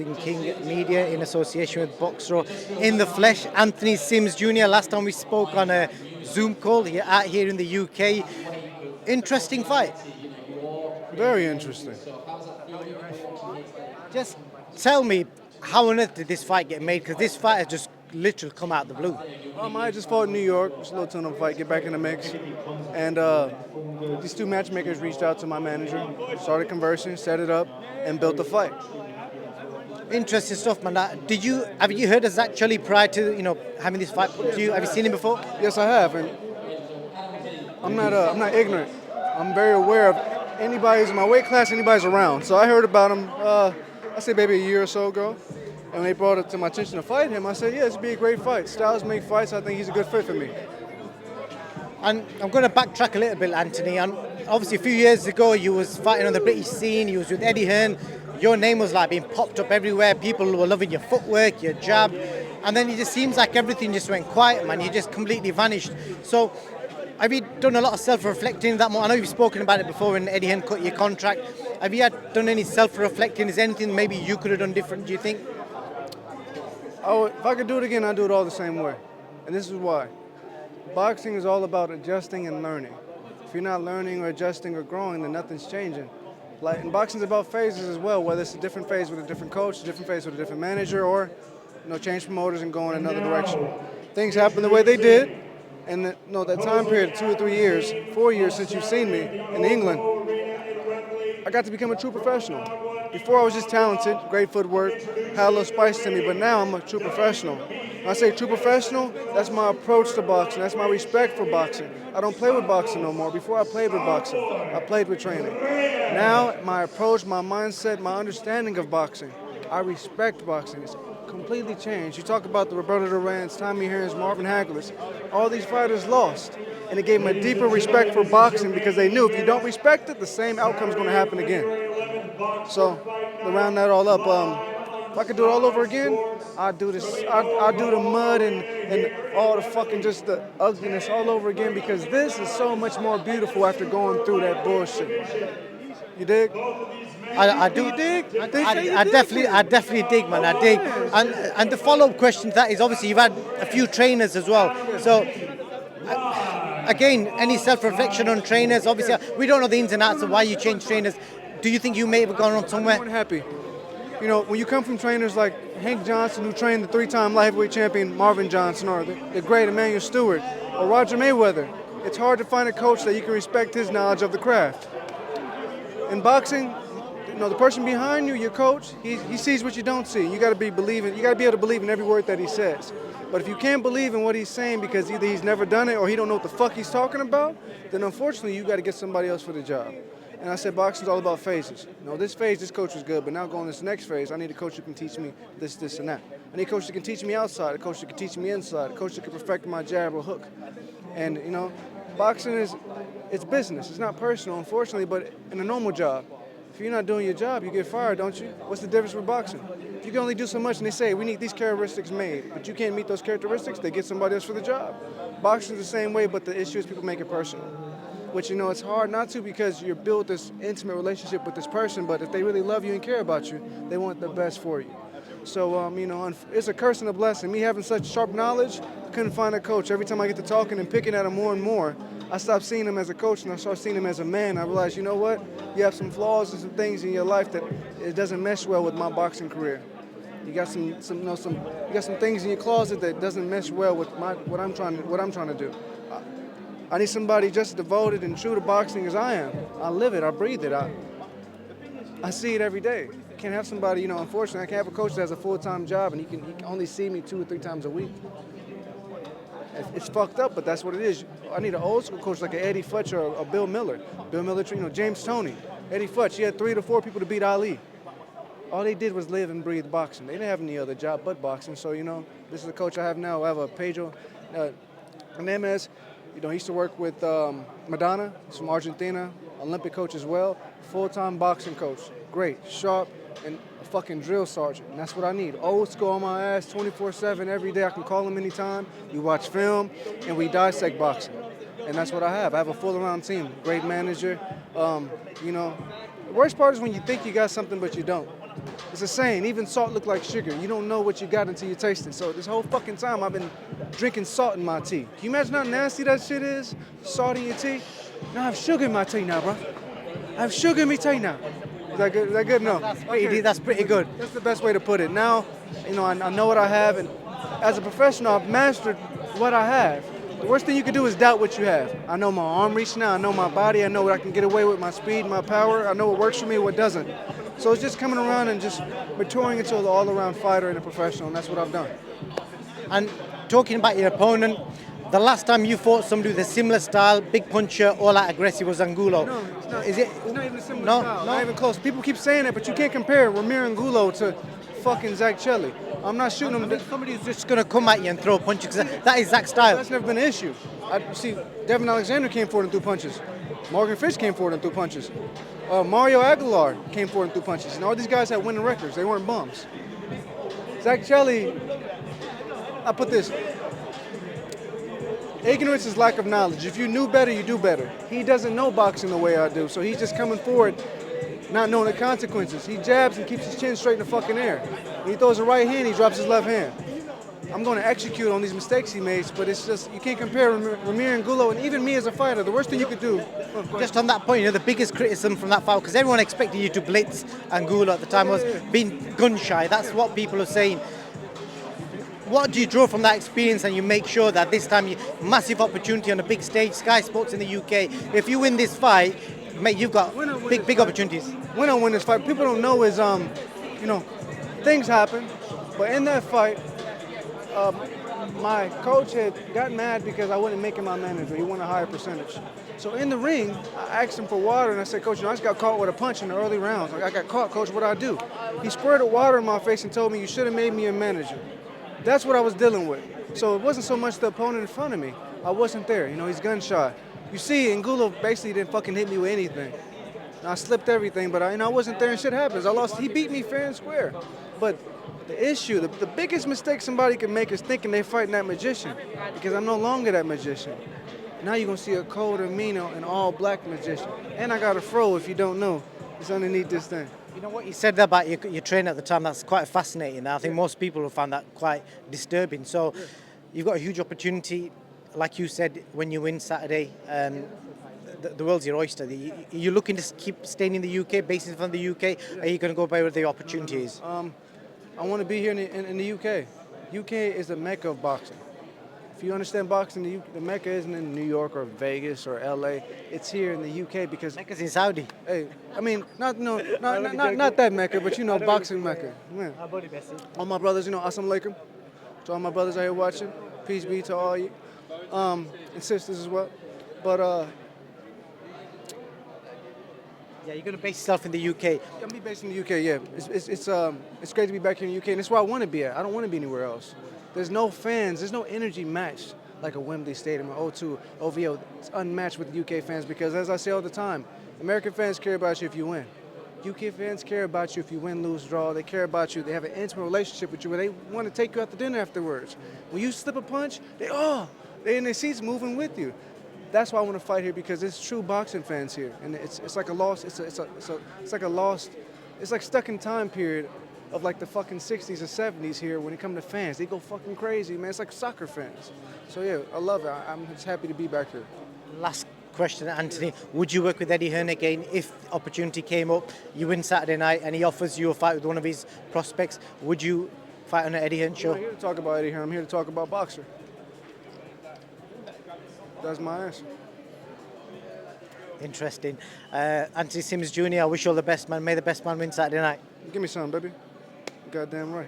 Boxing King Media in association with Boxro in the flesh. Anthony Sims Jr. Last time we spoke on a Zoom call out here in the UK. Interesting fight. Very interesting. Just tell me, how on earth did this fight get made? Because this fight has just literally come out of the blue. I just fought in New York. Just a little tune-up fight, get back in the mix. And these two matchmakers reached out to my manager, started conversing, set it up, and built the fight. Interesting stuff, man. Have you heard of Zach Chully prior to having this fight put to you? Have you seen him before? Yes, I have, and I'm not ignorant. I'm very aware of anybody's in my weight class, anybody's around. So I heard about him, I say maybe a year or so ago. And when they brought it to my attention to fight him, I said, yeah, this would be a great fight. Styles make fights. I think he's a good fit for me. And I'm going to backtrack a little bit, Anthony. And obviously, a few years ago, you was fighting on the British scene. You was with Eddie Hearn. Your name was like being popped up everywhere. People were loving your footwork, your jab. And then it just seems like everything just went quiet, man. You just completely vanished. So have you done a lot of self-reflecting that more? I know you've spoken about it before when Eddie Hearn cut your contract. Have you done any self-reflecting? Is there anything maybe you could have done different, do you think? If I could do it again, I'd do it all the same way. And this is why. Boxing is all about adjusting and learning. If you're not learning or adjusting or growing, then nothing's changing. And boxing's about phases as well, whether it's a different phase with a different coach, a different phase with a different manager, or change promoters and go in another direction. Things happen the way they did, and that time period, 2 or 3 years, 4 years since you've seen me in England, I got to become a true professional. Before I was just talented, great footwork, had a little spice to me, but now I'm a true professional. When I say true professional, that's my approach to boxing. That's my respect for boxing. I don't play with boxing no more. Before I played with boxing, I played with training. Now my approach, my mindset, my understanding of boxing, I respect boxing. It's completely changed. You talk about the Roberto Duran's, Tommy Hearns, Marvin Hagler's. All these fighters lost. And it gave them a deeper respect for boxing because they knew if you don't respect it, the same outcome's going to happen again. So, to round that all up, if I could do it all over again, I'd do this. I'd do the mud and all the fucking just the ugliness all over again because this is so much more beautiful after going through that bullshit. You dig? I do. You dig? I definitely dig, man. I dig. And the follow-up question to that is obviously you've had a few trainers as well. So again, any self-reflection on trainers? Obviously, we don't know the ins and outs of why you changed trainers. Do you think you may have gone on somewhere? I'm happy. When you come from trainers like Hank Johnson, who trained the 3-time light heavyweight champion Marvin Johnson, or the great Emmanuel Stewart, or Roger Mayweather, it's hard to find a coach that you can respect his knowledge of the craft. In boxing, the person behind you, your coach, he sees what you don't see. You got to be able to believe in every word that he says. But if you can't believe in what he's saying because either he's never done it or he don't know what the fuck he's talking about, then unfortunately you got to get somebody else for the job. And I said boxing's all about phases. This phase, this coach was good, but now going to this next phase, I need a coach who can teach me this, and that. I need a coach that can teach me outside, a coach that can teach me inside, a coach that can perfect my jab or hook. And, boxing it's business. It's not personal, unfortunately, but in a normal job, if you're not doing your job, you get fired, don't you? What's the difference with boxing? You can only do so much, and they say, we need these characteristics made, but you can't meet those characteristics, they get somebody else for the job. Boxing's the same way, but the issue is people make it personal. Which, it's hard not to because you build this intimate relationship with this person, but if they really love you and care about you, they want the best for you. So, it's a curse and a blessing. Me having such sharp knowledge, I couldn't find a coach. Every time I get to talking and picking at him more and more, I stopped seeing him as a coach and I started seeing him as a man. I realized, you know what? You have some flaws and some things in your life that it doesn't mesh well with my boxing career. You got you got some things in your closet that doesn't mesh well with what I'm trying to do. I need somebody just devoted and true to boxing as I am. I live it, I breathe it, I see it every day. I can't have somebody, unfortunately, I can't have a coach that has a full-time job and he can only see me 2 or 3 times a week. It's fucked up, but that's what it is. I need an old school coach like an Eddie Futch or a Bill Miller. Bill Miller, James Toney, Eddie Futch, he had 3 to 4 people to beat Ali. All they did was live and breathe boxing. They didn't have any other job but boxing. So, this is the coach I have now. I have a Pedro Hernandez. He used to work with Madonna. He's from Argentina, Olympic coach as well. Full-time boxing coach. Great, sharp, and a fucking drill sergeant. And that's what I need. Old school on my ass, 24/7, every day. I can call him anytime. We watch film, and we dissect boxing. And that's what I have. I have a full-around team. Great manager. The worst part is when you think you got something, but you don't. It's a saying, even salt look like sugar. You don't know what you got until you taste it. So this whole fucking time I've been drinking salt in my tea. Can you imagine how nasty that shit is? Salt in your tea? Now I have sugar in my tea now, bro. I have sugar in my tea now. Is that good? Is that good? No. That's pretty good. That's the best way to put it. Now, I know what I have, and as a professional, I've mastered what I have. The worst thing you can do is doubt what you have. I know my arm reach now. I know my body. I know what I can get away with, my speed, my power. I know what works for me, what doesn't. So it's just coming around and just maturing into an all-around fighter and a professional, and that's what I've done. And talking about your opponent, the last time you fought somebody with a similar style, big puncher, all out aggressive, was Angulo. No, it's not. Is it? It's not even a similar No, style. no. Not even close. People keep saying that, but you can't compare Ramir Angulo to fucking Zach Chelly. I'm not shooting him. Somebody who's just going to come at you and throw punches, because that is Zach's style. That's never been an issue. See, Devin Alexander came forward and threw punches. Morgan Fish came forward and threw punches. Mario Aguilar came forward and threw punches. And all these guys had winning records. They weren't bums. Zach Chelly, I put this. Ignorance is lack of knowledge. If you knew better, you do better. He doesn't know boxing the way I do, so he's just coming forward not knowing the consequences. He jabs and keeps his chin straight in the fucking air. When he throws a right hand, he drops his left hand. I'm going to execute on these mistakes he makes, but it's just, you can't compare Ramir Angulo and even me as a fighter. The worst thing you could do. Just on that point, the biggest criticism from that fight, because everyone expected you to blitz Angulo at the time, was being gun shy. That's what people are saying. What do you draw from that experience, and you make sure that this time, massive opportunity on a big stage, Sky Sports in the UK. If you win this fight, mate, you've got big opportunities. When I win this fight, people don't know is, things happen, but in that fight, my coach had got mad because I wasn't making my manager. He wanted a higher percentage. So in the ring, I asked him for water, and I said, Coach, I just got caught with a punch in the early rounds. Like, I got caught, Coach, what'd I do? He squirted water in my face and told me, you should have made me a manager. That's what I was dealing with. So it wasn't so much the opponent in front of me. I wasn't there. He's gun shy. You see, Angulo basically didn't fucking hit me with anything. And I slipped everything, but I wasn't there, and shit happens. I lost. He beat me fair and square. But the issue, the biggest mistake somebody can make is thinking they're fighting that magician, because I'm no longer that magician. Now you're going to see a cold Amino and all black magician. And I got a fro, if you don't know. It's underneath this thing. You know what you said about your trainer at the time, that's quite fascinating. I think most people will find that quite disturbing. So you've got a huge opportunity, like you said, when you win Saturday. The world's your oyster. Are you looking to keep staying in the UK, based from the UK? Are you going to go by where the opportunity is? I want to be here in the UK. UK is the mecca of boxing. If you understand boxing, the mecca isn't in New York or Vegas or LA. It's here in the UK because Mecca's in Saudi. Hey, I mean, not that mecca, but boxing mecca. Man. All my brothers, assalamu alaikum. To all my brothers out here watching, peace be to all you, and sisters as well. But yeah, you're going to base yourself in the UK. I'm gonna be based in the UK. Yeah, it's great to be back here in the UK, and that's where I want to be at. I don't want to be anywhere else. There's no fans. There's no energy matched like a Wembley Stadium or O2, OVO. It's unmatched with the UK fans because, as I say all the time, American fans care about you if you win. UK fans care about you if you win, lose, draw. They care about you. They have an intimate relationship with you where they want to take you out to dinner afterwards. When you slip a punch, they're in their seats moving with you. That's why I want to fight here, because there's true boxing fans here, and it's like a lost. It's like a lost. It's like stuck in time period of like the fucking 60s or 70s here when it comes to fans. They go fucking crazy, man. It's like soccer fans. So yeah, I love it. I'm just happy to be back here. Last question, Anthony. Would you work with Eddie Hearn again if opportunity came up? You win Saturday night and he offers you a fight with one of his prospects. Would you fight on an Eddie Hearn show? I'm not here to talk about Eddie Hearn. I'm here to talk about boxer. That's my answer. Interesting. Anthony Sims Jr., I wish you all the best, man. May the best man win Saturday night. Give me some, baby. Goddamn right.